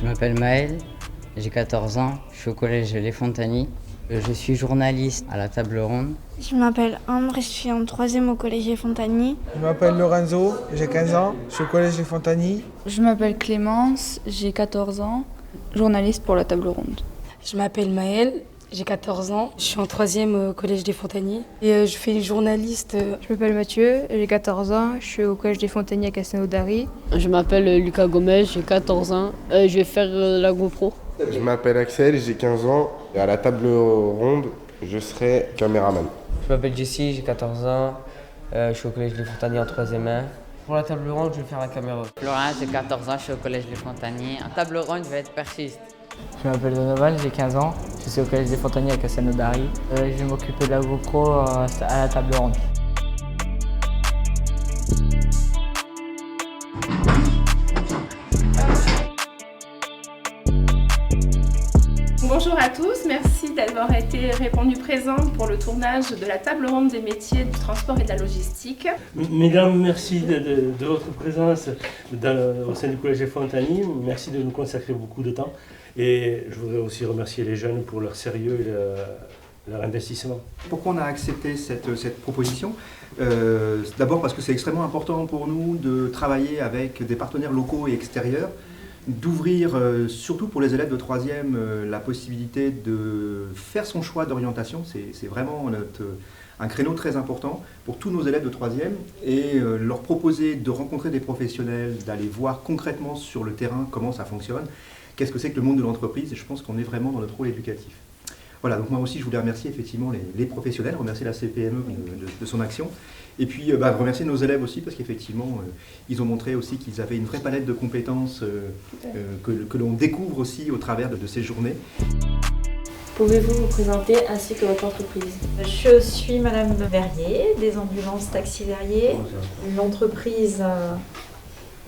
Je m'appelle Maël, j'ai 14 ans, je suis au collège Les Fontagny. Je suis journaliste à la table ronde. Je m'appelle Ambre et je suis en 3e au collège Les Fontagny. Je m'appelle Lorenzo, j'ai 15 ans, je suis au collège Les Fontagny. Je m'appelle Clémence, j'ai 14 ans, journaliste pour la table ronde. Je m'appelle Maëlle, j'ai 14 ans, je suis en 3e au collège des Fontagny et je fais journaliste. Je m'appelle Mathieu, j'ai 14 ans, je suis au collège des Fontagny à Castelnaudary. Je m'appelle Lucas Gomez, j'ai 14 ans, je vais faire la GoPro. Je m'appelle Axel, j'ai 15 ans et à la table ronde, je serai caméraman. Je m'appelle Jesse, j'ai 14 ans, je suis au collège Les Fontagny en 3e. Pour la table ronde, je vais faire la caméra. Florent, j'ai 14 ans, je suis au collège Les Fontagny. En table ronde, je vais être perchiste. Je m'appelle Donovan, j'ai 15 ans, je suis au collège des Fontagny à Castelnaudary. Je vais m'occuper de la GoPro à la table ronde. Bonjour à tous, merci d'avoir été répondu présent pour le tournage de la table ronde des métiers du transport et de la logistique. Mesdames, merci de votre présence au sein du collège des Fontagny. Merci de nous consacrer beaucoup de temps. Et je voudrais aussi remercier les jeunes pour leur sérieux et leur investissement. Pourquoi on a accepté cette proposition ? D'abord parce que c'est extrêmement important pour nous de travailler avec des partenaires locaux et extérieurs, d'ouvrir, surtout pour les élèves de 3e, la possibilité de faire son choix d'orientation. C'est vraiment un créneau très important pour tous nos élèves de 3e et leur proposer de rencontrer des professionnels, d'aller voir concrètement sur le terrain comment ça fonctionne, qu'est-ce que c'est que le monde de l'entreprise, et je pense qu'on est vraiment dans notre rôle éducatif. Voilà, donc moi aussi je voulais remercier effectivement les professionnels, remercier la CPME de son action, et puis remercier nos élèves aussi parce qu'effectivement ils ont montré aussi qu'ils avaient une vraie palette de compétences que l'on découvre aussi au travers de ces journées. Pouvez-vous vous présenter ainsi que votre entreprise ? Je suis Madame Verrier, des ambulances Taxi Verrier. L'entreprise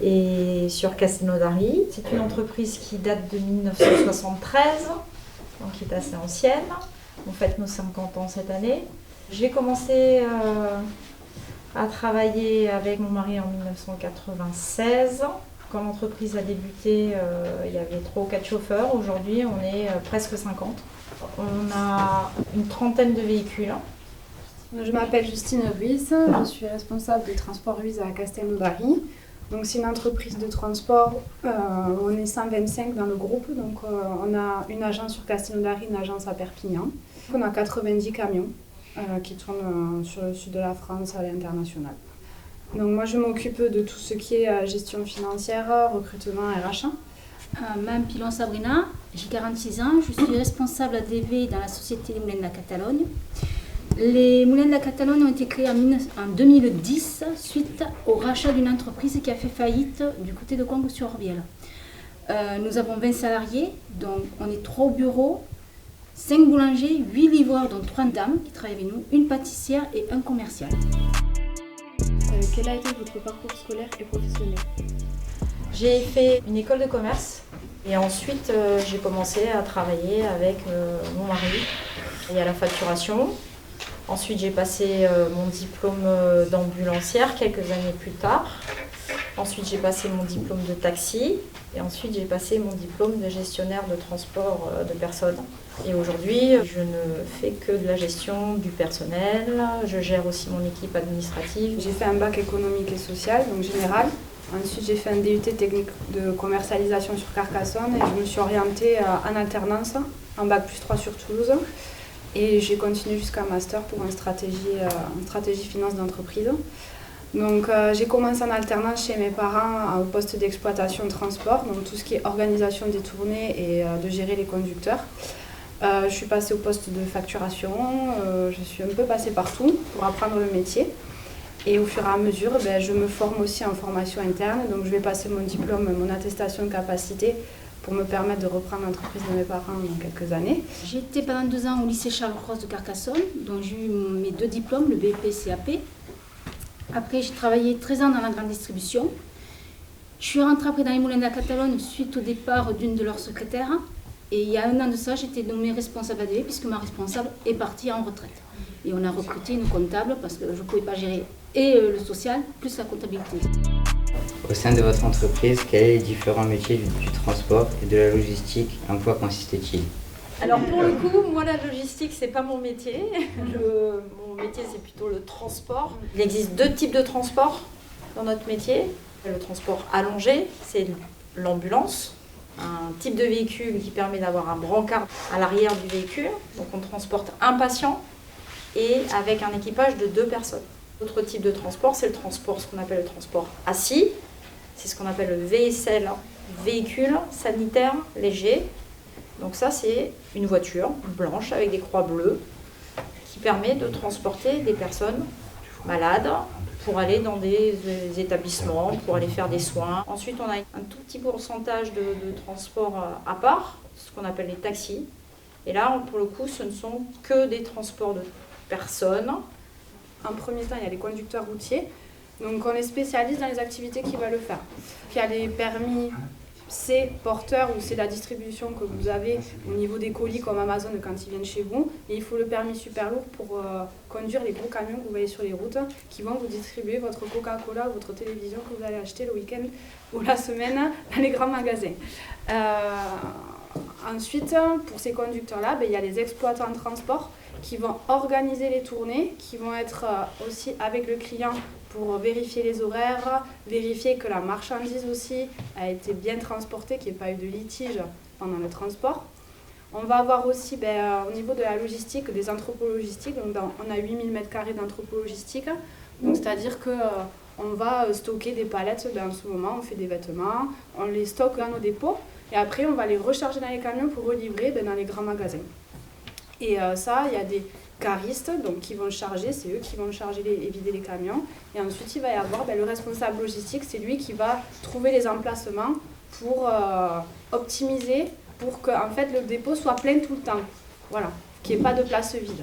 est sur Castelnaudary. C'est une entreprise qui date de 1973. Donc qui est assez ancienne. On fête nos 50 ans cette année. J'ai commencé à travailler avec mon mari en 1996. Quand l'entreprise a débuté, il y avait 3 ou 4 chauffeurs. Aujourd'hui, on est presque 50. On a une trentaine de véhicules. Je m'appelle Justine Ruiz, je suis responsable des transports Ruiz à Castelnaudary. Donc c'est une entreprise de transport, on est 125 dans le groupe, donc on a une agence sur Castelnaudary, une agence à Perpignan. On a 90 camions qui tournent sur le sud de la France à l'international. Donc moi je m'occupe de tout ce qui est gestion financière, recrutement RH. Mme Pilon Sabrina, j'ai 46 ans, je suis responsable ADV dans la société des Moulins de la Catalogne. Les Moulins de la Catalogne ont été créés en 2010 suite au rachat d'une entreprise qui a fait faillite du côté de Congres-sur-Orbiel. Nous avons 20 salariés, donc on est 3 au bureau, 5 boulangers, 8 livreurs, dont 3 dames qui travaillent avec nous, une pâtissière et un commercial. Quel a été votre parcours scolaire et professionnel ? J'ai fait une école de commerce et ensuite j'ai commencé à travailler avec mon mari et à la facturation. Ensuite, j'ai passé mon diplôme d'ambulancière quelques années plus tard. Ensuite, j'ai passé mon diplôme de taxi. Et ensuite, j'ai passé mon diplôme de gestionnaire de transport de personnes. Et aujourd'hui, je ne fais que de la gestion du personnel. Je gère aussi mon équipe administrative. J'ai fait un bac économique et social, donc général. Ensuite, j'ai fait un DUT technique de commercialisation sur Carcassonne et je me suis orientée en alternance, en bac plus 3 sur Toulouse. Et j'ai continué jusqu'à master pour une stratégie finance d'entreprise. Donc j'ai commencé en alternance chez mes parents au poste d'exploitation transport, donc tout ce qui est organisation des tournées et de gérer les conducteurs. Je suis passée au poste de facturation, je suis un peu passée partout pour apprendre le métier. Et au fur et à mesure, je me forme aussi en formation interne, donc je vais passer mon diplôme, mon attestation de capacité pour me permettre de reprendre l'entreprise de mes parents dans quelques années. J'ai été pendant 2 ans au lycée Charles-Cros de Carcassonne, dont j'ai eu mes 2 diplômes, le BEP et CAP. Après, j'ai travaillé 13 ans dans la grande distribution. Je suis rentrée après dans les Moulins de la Catalogne suite au départ d'une de leurs secrétaires. Et il y a 1 an de ça, j'étais nommée responsable ADV puisque ma responsable est partie en retraite. Et on a recruté une comptable parce que je ne pouvais pas gérer et le social plus la comptabilité. Au sein de votre entreprise, quels sont les différents métiers du transport et de la logistique? En quoi consistent-ils? Alors pour le coup, moi la logistique, c'est pas mon métier. Mon métier, c'est plutôt le transport. Il existe 2 types de transport dans notre métier. Le transport allongé, c'est l'ambulance, un type de véhicule qui permet d'avoir un brancard à l'arrière du véhicule. Donc on transporte un patient et avec un équipage de 2 personnes. L'autre type de transport, c'est le transport, ce qu'on appelle le transport assis. C'est ce qu'on appelle le VSL, véhicule sanitaire léger. Donc ça, c'est une voiture blanche avec des croix bleues qui permet de transporter des personnes malades pour aller dans des établissements, pour aller faire des soins. Ensuite, on a un tout petit pourcentage de transport à part, ce qu'on appelle les taxis. Et là, pour le coup, ce ne sont que des transports de personnes. En premier temps, il y a les conducteurs routiers. Donc on est spécialiste dans les activités qui veulent le faire. Puis il y a les permis C porteurs où c'est la distribution que vous avez au niveau des colis comme Amazon quand ils viennent chez vous. Et il faut le permis super lourd pour conduire les gros camions que vous voyez sur les routes qui vont vous distribuer votre Coca-Cola ou votre télévision que vous allez acheter le week-end ou la semaine dans les grands magasins. Ensuite, pour ces conducteurs-là, il y a les exploitants de transport qui vont organiser les tournées, qui vont être aussi avec le client pour vérifier les horaires, vérifier que la marchandise aussi a été bien transportée, qu'il n'y ait pas eu de litige pendant le transport. On va avoir aussi au niveau de la logistique, des entrepôts logistiques. Donc on a 8000 m² d'entrepôts logistiques. Donc c'est-à-dire qu'on va stocker des palettes en ce moment, on fait des vêtements, on les stocke dans nos dépôts et après on va les recharger dans les camions pour relivrer dans les grands magasins. Et ça, il y a des caristes qui vont charger, c'est eux qui vont charger et vider les camions. Et ensuite, il va y avoir le responsable logistique, c'est lui qui va trouver les emplacements pour optimiser, pour que en fait, le dépôt soit plein tout le temps. Voilà, qu'il n'y ait pas de place vide.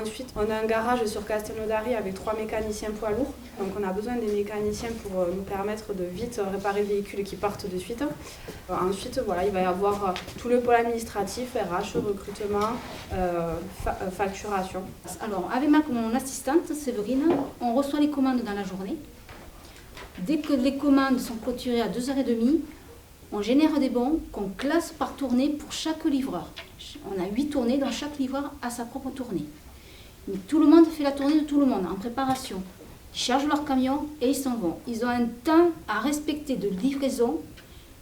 Ensuite, on a un garage sur Castelnaudary avec 3 mécaniciens poids lourds. Donc on a besoin des mécaniciens pour nous permettre de vite réparer les véhicules qui partent de suite. Ensuite, il va y avoir tout le pôle administratif, RH, recrutement, facturation. Alors, avec mon assistante, Séverine, on reçoit les commandes dans la journée. Dès que les commandes sont clôturées à 2h30, on génère des bons qu'on classe par tournée pour chaque livreur. On a 8 tournées, dans chaque livreur a sa propre tournée. Mais tout le monde fait la tournée de tout le monde en préparation. Ils chargent leur camion et ils s'en vont. Ils ont un temps à respecter de livraison,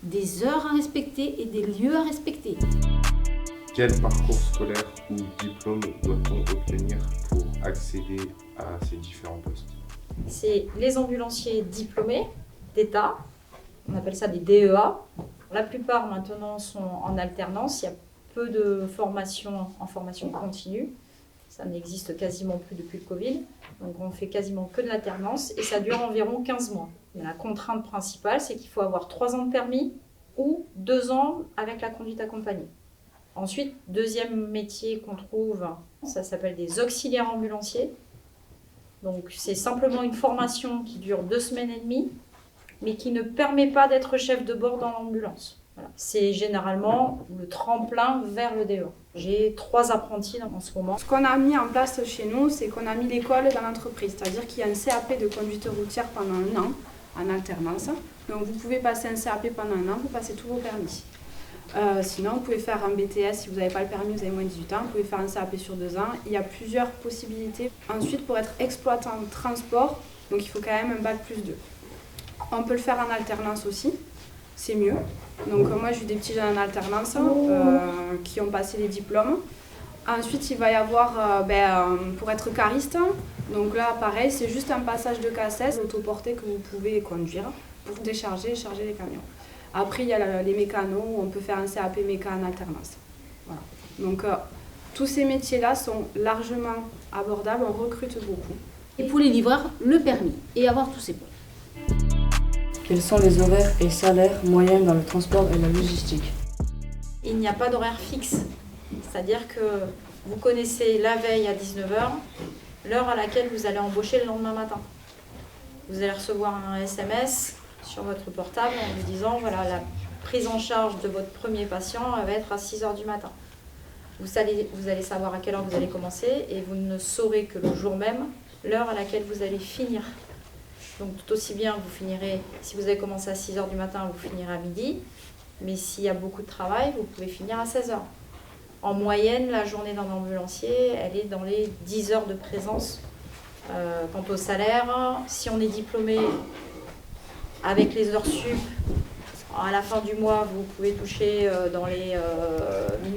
des heures à respecter et des lieux à respecter. Quel parcours scolaire ou diplôme doit-on obtenir pour accéder à ces différents postes? C'est les ambulanciers diplômés d'État, on appelle ça des DEA. La plupart maintenant sont en alternance, il y a peu de formation en formation continue. Ça n'existe quasiment plus depuis le Covid. Donc on fait quasiment que de l'alternance et ça dure environ 15 mois. Mais la contrainte principale, c'est qu'il faut avoir 3 ans de permis ou 2 ans avec la conduite accompagnée. Ensuite, deuxième métier qu'on trouve, ça s'appelle des auxiliaires ambulanciers. Donc c'est simplement une formation qui dure 2 semaines et demie, mais qui ne permet pas d'être chef de bord dans l'ambulance. Voilà. C'est généralement le tremplin vers le DEA. J'ai 3 apprentis en ce moment. Ce qu'on a mis en place chez nous, c'est qu'on a mis l'école dans l'entreprise. C'est-à-dire qu'il y a un CAP de conduite routière pendant 1 an en alternance. Donc vous pouvez passer un CAP pendant 1 an pour passer tous vos permis. Sinon, vous pouvez faire un BTS si vous n'avez pas le permis, vous avez moins de 18 ans. Vous pouvez faire un CAP sur 2 ans. Il y a plusieurs possibilités. Ensuite, pour être exploitant de transport, donc il faut quand même un bac+2. On peut le faire en alternance aussi, c'est mieux. Donc moi j'ai eu des petits jeunes en alternance qui ont passé les diplômes. Ensuite il va y avoir pour être cariste, donc là pareil c'est juste un passage de cassette autoporté que vous pouvez conduire pour décharger et charger les camions. Après il y a les mécanos où on peut faire un CAP méca en alternance. Voilà. Donc tous ces métiers là sont largement abordables, on recrute beaucoup. Et pour les livreurs, le permis et avoir tous ces points. Quels sont les horaires et salaires moyens dans le transport et la logistique? Il n'y a pas d'horaire fixe. C'est-à-dire que vous connaissez la veille à 19h, l'heure à laquelle vous allez embaucher le lendemain matin. Vous allez recevoir un SMS sur votre portable en vous disant voilà, la prise en charge de votre premier patient va être à 6h du matin. Vous allez savoir à quelle heure vous allez commencer et vous ne saurez que le jour même l'heure à laquelle vous allez finir. Donc tout aussi bien, vous finirez, si vous avez commencé à 6h du matin, vous finirez à midi. Mais s'il y a beaucoup de travail, vous pouvez finir à 16h. En moyenne, la journée d'un ambulancier, elle est dans les 10 heures de présence. Quant au salaire, si on est diplômé avec les heures sup, à la fin du mois, vous pouvez toucher dans les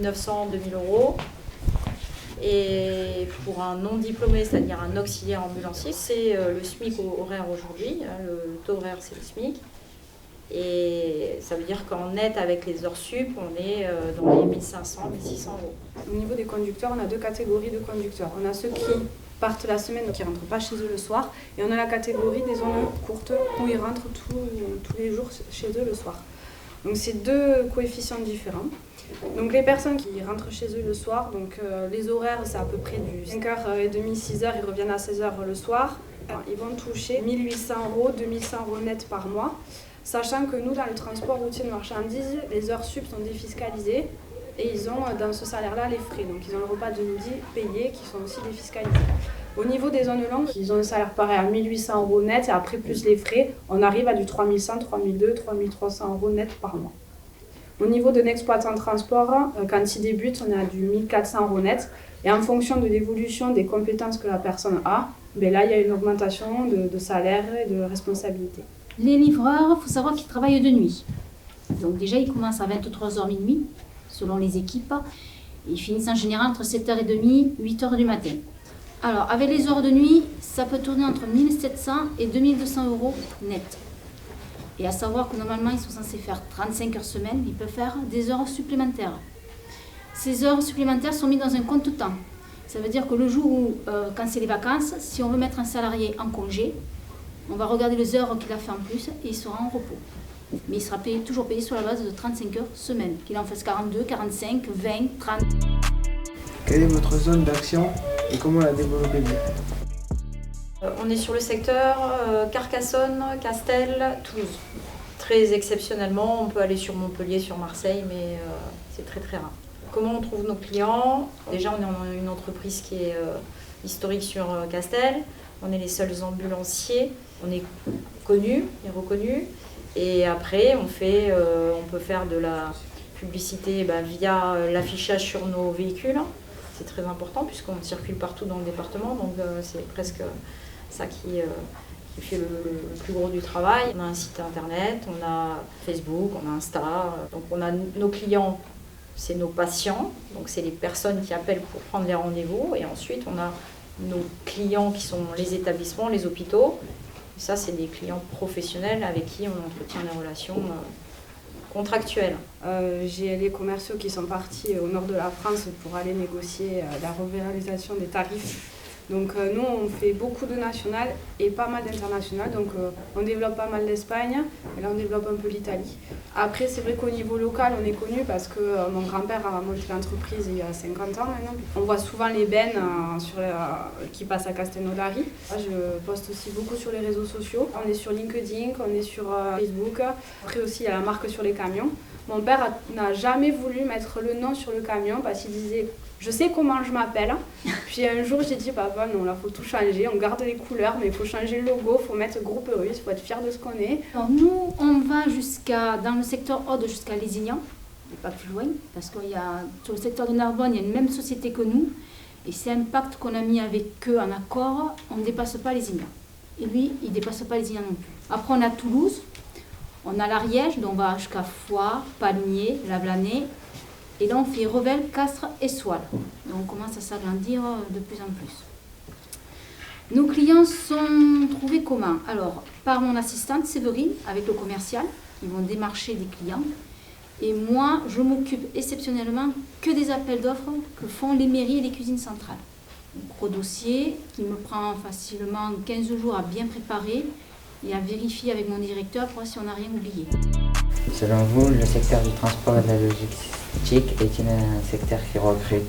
1900-2000 euros. Et pour un non-diplômé, c'est-à-dire un auxiliaire ambulancier, c'est le SMIC horaire aujourd'hui. Le taux horaire, c'est le SMIC. Et ça veut dire qu'en net, avec les heures sup, on est dans les 1500, 1600 euros. Au niveau des conducteurs, on a deux catégories de conducteurs. On a ceux qui partent la semaine, qui ne rentrent pas chez eux le soir. Et on a la catégorie des zones courtes, où ils rentrent tous les jours chez eux le soir. Donc c'est deux coefficients différents. Donc les personnes qui rentrent chez eux le soir, donc les horaires, c'est à peu près du 5h30, 6h, ils reviennent à 16h le soir. Ils vont toucher 1800 euros, 2100 euros net par mois. Sachant que nous, dans le transport routier de marchandises, les heures sup sont défiscalisées et ils ont dans ce salaire-là les frais. Donc ils ont le repas de midi payé qui sont aussi défiscalisés. Au niveau des zones longues, ils ont un salaire pareil à 1800 euros net et après plus les frais, on arrive à du 3100, 3200, 3300 euros net par mois. Au niveau d'un exploitant de transport, quand il débute, on est à du 1400 euros net. Et en fonction de l'évolution des compétences que la personne a, ben là, il y a une augmentation de salaire et de responsabilité. Les livreurs, il faut savoir qu'ils travaillent de nuit. Donc déjà, ils commencent à 23h minuit, selon les équipes. Et ils finissent en général entre 7h30 et 8h du matin. Alors, avec les heures de nuit, ça peut tourner entre 1700 et 2200 euros net. Et à savoir que normalement, ils sont censés faire 35 heures semaine, ils peuvent faire des heures supplémentaires. Ces heures supplémentaires sont mises dans un compte-temps. Ça veut dire que le jour où, quand c'est les vacances, si on veut mettre un salarié en congé, on va regarder les heures qu'il a fait en plus et il sera en repos. Mais il sera toujours payé sur la base de 35 heures semaine, qu'il en fasse 42, 45, 20, 30. Quelle est votre zone d'action et comment la développez-vous? On est sur le secteur Carcassonne, Castel, Toulouse. Très exceptionnellement, on peut aller sur Montpellier, sur Marseille, mais c'est très très rare. Comment on trouve nos clients? Déjà, on est une entreprise qui est historique sur Castel. On est les seuls ambulanciers. On est connus et reconnus. Et après, on peut faire de la publicité via l'affichage sur nos véhicules. C'est très important puisqu'on circule partout dans le département. Donc c'est presque ça qui fait le plus gros du travail. On a un site internet, on a Facebook, on a Insta. Donc on a nos clients, c'est nos patients. Donc c'est les personnes qui appellent pour prendre les rendez-vous. Et ensuite, on a nos clients qui sont les établissements, les hôpitaux. Et ça, c'est des clients professionnels avec qui on entretient des relations contractuelles. J'ai les commerciaux qui sont partis au nord de la France pour aller négocier la revalorisation des tarifs. Donc nous, on fait beaucoup de national et pas mal d'international. Donc on développe pas mal l'Espagne et là on développe un peu l'Italie. Après, c'est vrai qu'au niveau local, on est connu parce que mon grand-père a monté l'entreprise il y a 50 ans maintenant. On voit souvent les bennes qui passent à Castelnaudary. Je poste aussi beaucoup sur les réseaux sociaux. On est sur LinkedIn, on est sur Facebook. Après aussi, il y a la marque sur les camions. Mon père n'a jamais voulu mettre le nom sur le camion parce qu'il disait « je sais comment je m'appelle ». Puis un jour, j'ai dit « papa, non, là, il faut tout changer. On garde les couleurs, mais il faut changer le logo, il faut mettre groupe russe, il faut être fier de ce qu'on est ». Alors nous, on va dans le secteur Aude jusqu'à Lézignan, et pas plus loin, parce qu'il y a sur le secteur de Narbonne, il y a une même société que nous. Et c'est un pacte qu'on a mis avec eux en accord, on ne dépasse pas Lézignan. Et lui, il ne dépasse pas Lézignan non plus. Après, on a Toulouse. On a l'Ariège, dont on va jusqu'à Foix, Palmiers, Lavelanet. Et là, on fait Revel, Castres et Soile. Donc, on commence à s'agrandir de plus en plus. Nos clients sont trouvés comment? Alors, par mon assistante Séverine, avec le commercial, ils vont démarcher des clients. Et moi, je m'occupe exceptionnellement que des appels d'offres que font les mairies et les cuisines centrales. Un gros dossier qui me prend facilement 15 jours à bien préparer et à vérifier avec mon directeur pour voir si on n'a rien oublié. Selon vous, le secteur du transport et de la logistique est-il un secteur qui recrute?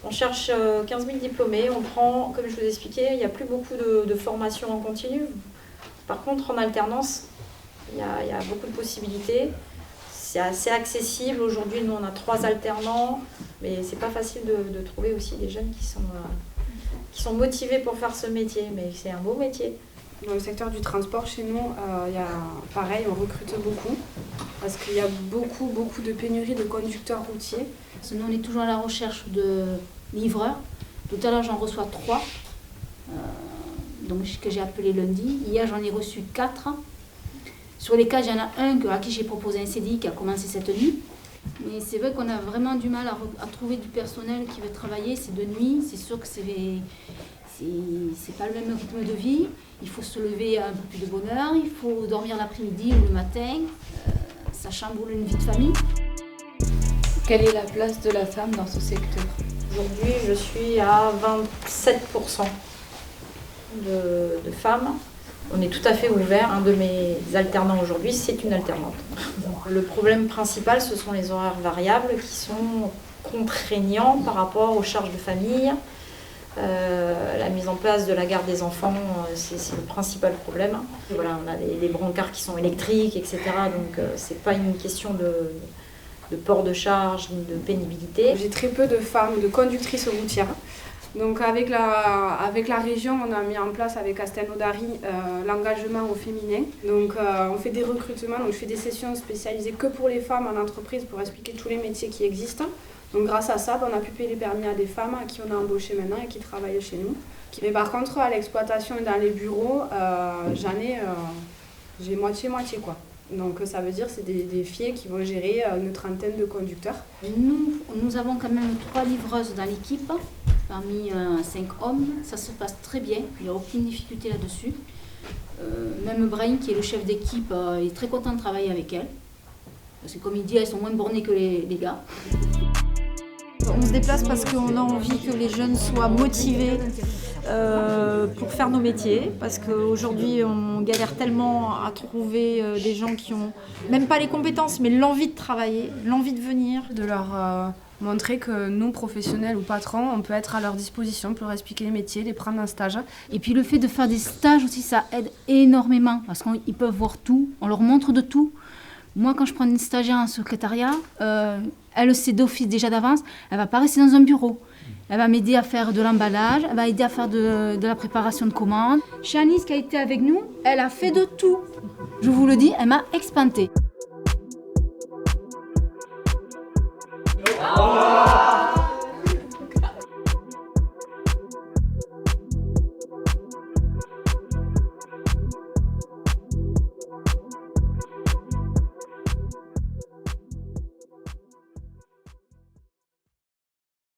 On cherche 15 000 diplômés, on prend, comme je vous ai expliqué, il n'y a plus beaucoup de formations en continu. Par contre, en alternance, il y a beaucoup de possibilités. C'est assez accessible. Aujourd'hui, nous, on a 3 alternants, mais c'est pas facile de trouver aussi des jeunes qui sont motivés pour faire ce métier. Mais c'est un beau métier. Dans le secteur du transport, chez nous, pareil, on recrute beaucoup parce qu'il y a beaucoup de pénurie de conducteurs routiers. Nous, on est toujours à la recherche de livreurs. Tout à l'heure, j'en reçois 3, que j'ai appelé lundi. Hier, j'en ai reçu 4. Sur les 4, il y en a un à qui j'ai proposé un CDI qui a commencé cette nuit. Mais c'est vrai qu'on a vraiment du mal à trouver du personnel qui veut travailler. C'est de nuit, c'est sûr que c'est pas le même rythme de vie. Il faut se lever un peu plus de bonne heure, il faut dormir l'après-midi ou le matin. Ça chamboule une vie de famille. Quelle est la place de la femme dans ce secteur? Aujourd'hui, je suis à 27% de femmes. On est tout à fait ouvert. Un de mes alternants aujourd'hui, c'est une alternante. Le problème principal, ce sont les horaires variables qui sont contraignants par rapport aux charges de famille. La mise en place de la garde des enfants, c'est le principal problème. Voilà, on a les brancards qui sont électriques, etc. Donc c'est pas une question de port de charge, ni de pénibilité. J'ai très peu de femmes, de conductrices routières. Donc avec la région, on a mis en place avec Castelnaudary l'engagement au féminin. Donc on fait des recrutements, donc je fais des sessions spécialisées que pour les femmes en entreprise pour expliquer tous les métiers qui existent. Donc grâce à ça, on a pu payer les permis à des femmes à qui on a embauché maintenant et qui travaillent chez nous. Mais par contre, à l'exploitation et dans les bureaux, j'ai moitié-moitié quoi. Donc ça veut dire que c'est des filles qui vont gérer une trentaine de conducteurs. Nous avons quand même 3 livreuses dans l'équipe, parmi 5 hommes. Ça se passe très bien, il n'y a aucune difficulté là-dessus. Même Brahim, qui est le chef d'équipe, est très content de travailler avec elle. Parce que comme il dit, elles sont moins bornées que les gars. On se déplace parce qu'on a envie que les jeunes soient motivés pour faire nos métiers. Parce qu'aujourd'hui, on galère tellement à trouver des gens qui ont, même pas les compétences, mais l'envie de travailler, l'envie de venir. De leur montrer que nous, professionnels ou patrons, on peut être à leur disposition pour leur expliquer les métiers, les prendre en stage. Et puis le fait de faire des stages aussi, ça aide énormément. Parce qu'ils peuvent voir tout, on leur montre de tout. Moi, quand je prends une stagiaire en secrétariat, elle sait d'office déjà d'avance, elle ne va pas rester dans un bureau. Elle va m'aider à faire de l'emballage, elle va aider à faire de la préparation de commandes. Shanice, qui a été avec nous, elle a fait de tout. Je vous le dis, elle m'a expantée.